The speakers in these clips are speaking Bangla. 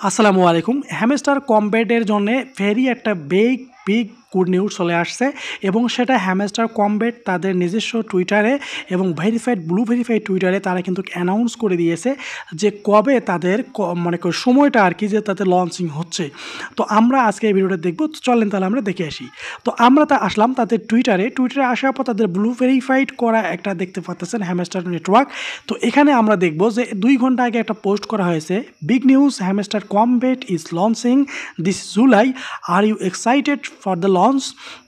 আসসালামু আলাইকুম। হ্যামস্টার কমব্যাটের জন্যে ভেরি একটা বিগ গুড নিউজ চলে আসছে এবং সেটা হ্যামস্টার কমব্যাট তাদের নিজস্ব টুইটারে এবং ব্লু ভেরিফাইড টুইটারে তারা কিন্তু অ্যানাউন্স করে দিয়েছে যে কবে তাদের মানে সময়টা আর কি যে তাদের লঞ্চিং হচ্ছে। তো আমরা আজকে এই ভিডিওটা দেখব। তো চলেন তাহলে আমরা দেখে আসি। তো আমরা আসলাম তাদের টুইটারে আসার পর তাদের ব্লু ভেরিফাইড করা একটা দেখতে পাচ্ছেন হ্যামস্টার নেটওয়ার্ক। তো এখানে আমরা দেখব যে 2 ঘন্টা আগে একটা পোস্ট করা হয়েছে, big news, hamster combat is launching this July, are you excited for the launch.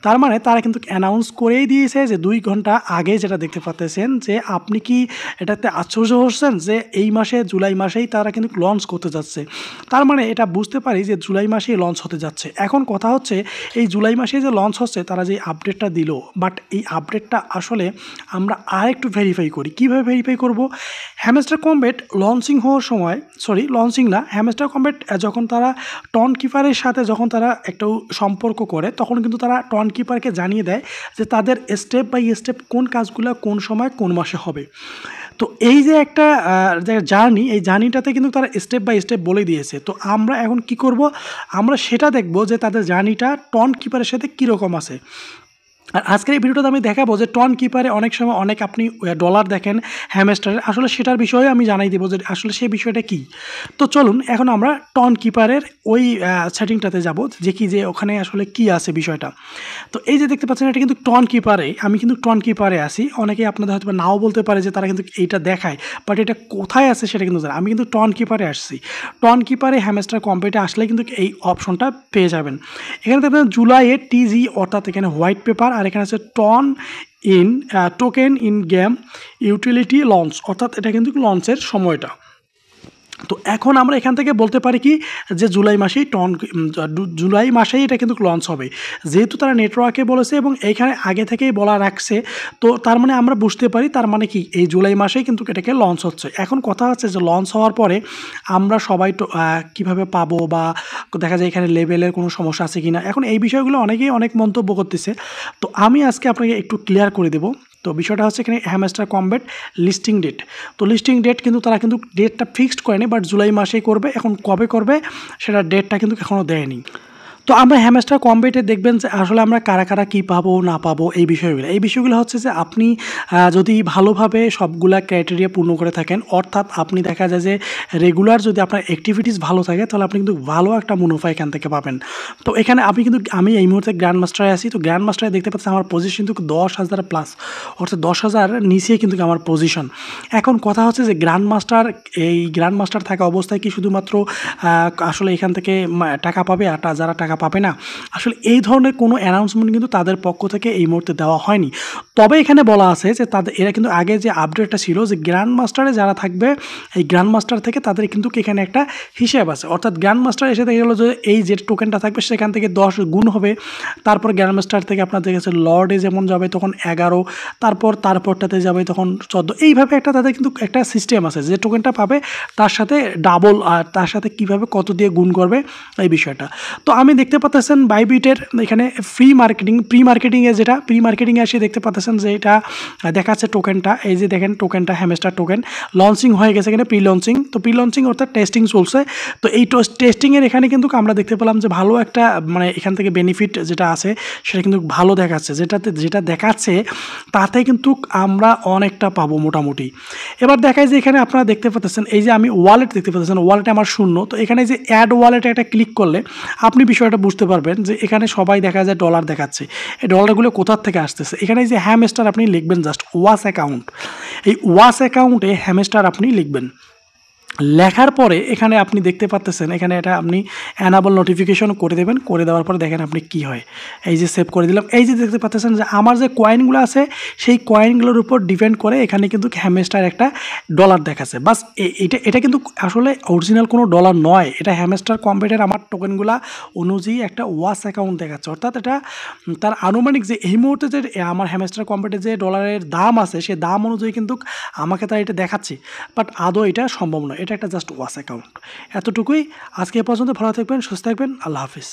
তার মানে তারা কিন্তু অ্যানাউন্স করেই দিয়েছে যে 2 ঘন্টা আগে, যেটা দেখতে পাচ্ছেন যে আপনি কি এটাতে আশ্চর্য হচ্ছেন যে এই মাসে জুলাই মাসেই তারা কিন্তু লঞ্চ করতে যাচ্ছে। তার মানে এটা বুঝতে পারি যে জুলাই মাসেই লঞ্চ হতে যাচ্ছে। এখন কথা হচ্ছে এই জুলাই মাসে যে লঞ্চ হচ্ছে তারা যে আপডেটটা দিল, বাট এই আপডেটটা আসলে আমরা আরেকটু ভেরিফাই করি। কীভাবে ভেরিফাই করব? হ্যামস্টার কমব্যাট লঞ্চিং হওয়ার সময়, লঞ্চিং না, হ্যামস্টার কমব্যাট যখন তারা টন কিপারের সাথে যখন তারা একটু সম্পর্ক করে তখন কিন্তু তারা টন কিপারকে জানিয়ে দেয় যে তাদের স্টেপ বাই স্টেপ কোন কাজগুলো কোন সময় কোন মাসে হবে। তো এই যে একটা জার্নি, এই জার্নিটাতে কিন্তু তারা স্টেপ বাই স্টেপ বলে দিয়েছে। তো আমরা এখন কি করব? আমরা সেটা দেখব যে তাদের জার্নিটা টন কিপারের সাথে কীরকম আছে। আর আজকের এই ভিডিওটাতে আমি দেখাবো যে টন কিপারে অনেক সময় অনেক আপনি ডলার দেখেন হ্যামস্টারের, আসলে সেটার বিষয়ে আমি জানাই দেবো যে আসলে সেই বিষয়টা কী। তো চলুন এখন আমরা টন কিপারের ওই সেটিংটাতে যাব যে কি যে ওখানে আসলে কি আছে বিষয়টা। তো এই যে দেখতে পাচ্ছেন এটা কিন্তু টন কিপারে, আমি কিন্তু টন কিপারে আসি। অনেকেই আপনাদের হয়তো নাও বলতে পারে যে তারা কিন্তু এইটা দেখায়, বাট এটা কোথায় আছে সেটা কিন্তু জানে। আমি কিন্তু টন কিপারে আসছি। টন কিপারে হ্যামস্টার কমব্যাটে আসলে কিন্তু এই অপশনটা পেয়ে যাবেন। এখানে দেখবেন জুলাইয়ের টিজি, অর্থাৎ এখানে হোয়াইট পেপার, আর এখানে আছে TON in token in game utility launch, অর্থাৎ এটা কিন্তু লঞ্চের সময়টা। তো এখন আমরা এখান থেকে বলতে পারি কি যে জুলাই মাসেই এটা কিন্তু লঞ্চ হবে, যেহেতু তারা নেটওয়ার্কে বলেছে এবং এইখানে আগে থেকেই বলা রাখছে। তো তার মানে আমরা বুঝতে পারি তার মানে কি এই জুলাই মাসেই কিন্তু এটাকে লঞ্চ হচ্ছে। এখন কথা হচ্ছে যে লঞ্চ হওয়ার পরে আমরা সবাই কীভাবে পাবো, বা দেখা যায় এখানে লেভেলের কোনো সমস্যা আছে কি না। এখন এই বিষয়গুলো অনেকেই অনেক মন্তব্য করতেছে, তো আমি আজকে আপনাকে একটু ক্লিয়ার করে দেবো। তো বিষয়টা হচ্ছে এখানে হ্যামস্টার কমব্যাট লিস্টিং ডেট। তো লিস্টিং ডেট কিন্তু তারা কিন্তু ডেটটা ফিক্সড করেনি, বাট জুলাই মাসেই করবে। এখন কবে করবে সেটা ডেটটা কিন্তু এখনও দেয়নি। তো আমরা হ্যামস্টার কমব্যাটে দেখবেন যে আসলে আমরা কারা কারা কী পাবো না পাবো এই বিষয়গুলো হচ্ছে যে আপনি যদি ভালোভাবে সবগুলা ক্রাইটেরিয়া পূর্ণ করে থাকেন, অর্থাৎ আপনি দেখা যায় যে রেগুলার যদি আপনার অ্যাক্টিভিটিস ভালো থাকে তাহলে আপনি কিন্তু ভালো একটা মুনাফা এখান থেকে পাবেন। তো এখানে আমি এই মুহূর্তে গ্র্যান্ড মাস্টারে আছি। তো গ্র্যান্ড মাস্টারে দেখতে পাচ্ছি আমার পজিশন কিন্তু 10,000 প্লাস, অর্থাৎ 10,000 নিচে কিন্তু আমার পজিশন। এখন কথা হচ্ছে যে গ্র্যান্ড মাস্টার থাকা অবস্থায় কি শুধুমাত্র আসলে এখান থেকে টাকা পাবে, আর যারা টাকা পাবে না, আসলে এই ধরনের কোনো অ্যানাউন্সমেন্ট কিন্তু তাদের পক্ষ থেকে এই মুহূর্তে দেওয়া হয়নি। তবে এখানে বলা আছে যে এরা কিন্তু আগে যে আপডেটটা ছিল যে গ্র্যান্ড মাস্টারে যারা থাকবে, এই গ্র্যান্ড মাস্টার থেকে তাদের কিন্তু এখানে একটা হিসাব আছে, অর্থাৎ গ্র্যান্ড মাস্টার এসে দেখা গেলো যে এই যে টোকেনটা থাকবে সেখান থেকে 10 গুণ হবে। তারপর গ্র্যান্ড মাস্টার থেকে আপনাদের কাছে লর্ডে যেমন যাবে তখন 11, তারপরটাতে যাবে তখন 14। এইভাবে তাদের কিন্তু একটা সিস্টেম আছে যে টোকেনটা পাবে তার সাথে ডাবল, আর তার সাথে কীভাবে কত দিয়ে গুণ করবে এই বিষয়টা। তো আমি দেখতে পাচ্ছেন বাইবিটের এখানে প্রি মার্কেটিংয়ে এসে দেখতে পাচ্ছেন যে এটা দেখাচ্ছে টোকেনটা। এই যে দেখেন টোকেনটা হ্যামস্টার টোকেন লঞ্চিং হয়ে গেছে এখানে প্রি লঞ্চিং। তো প্রি লঞ্চিং অর্থাৎ টেস্টিং চলছে। তো এই টেস্টিংয়ের এখানে কিন্তু আমরা দেখতে পেলাম যে ভালো একটা মানে এখান থেকে বেনিফিট যেটা আছে সেটা কিন্তু ভালো দেখাচ্ছে। যেটা দেখাচ্ছে তাতে কিন্তু আমরা অনেকটা পাবো মোটামুটি। এবার দেখায় যে এখানে আপনারা দেখতে পাচ্ছেন এই যে আমি ওয়ালেট দেখতে পাচ্ছেন, ওয়ালেটে আমার 0। তো এখানে যে অ্যাড ওয়ালেটে একটা ক্লিক করলে আপনি বিষয়টা বুঝতে পারবেন যে এখানে সবাই দেখা যায় ডলার দেখাচ্ছে। এই ডলারগুলো কোথার থেকে আসতেছে? এখানে যে হ্যামস্টার আপনি লিখবেন, জাস্ট ওয়াচ অ্যাকাউন্ট, এই ওয়াচ অ্যাকাউন্টে হ্যামস্টার আপনি লিখবেন। লেখার পরে এখানে আপনি দেখতে পাচ্ছেন এখানে এটা আপনি অ্যানাবল নোটিফিকেশন করে দেবেন। করে দেওয়ার পরে দেখেন আপনি কি হয়। এই যে সেভ করে দিলাম। এই যে দেখতে পাচ্ছেন যে আমার যে কয়েনগুলো আছে সেই কয়েনগুলোর উপর ডিপেন্ড করে এখানে কিন্তু হ্যামস্টার একটা ডলার দেখাচ্ছে। বাস এটা কিন্তু আসলে অরিজিনাল কোনো ডলার নয়, এটা হ্যামস্টার কমব্যাটের আমার টোকেনগুলো অনুযায়ী একটা ওয়াচ অ্যাকাউন্ট দেখাচ্ছে। অর্থাৎ এটা তার আনুমানিক যে এই মুহূর্তে যে আমার হ্যামস্টার কমব্যাটের যে ডলারের দাম আছে সেই দাম অনুযায়ী কিন্তু আমাকে তারা এটা দেখাচ্ছে, বাট আদৌ এটা সম্ভব নয়। এটা একটা জাস্ট ওয়াচ অ্যাকাউন্ট। এতটুকুই আজকে এ পর্যন্ত। ভালো থাকবেন, সুস্থ থাকবেন, আল্লাহ হাফিজ।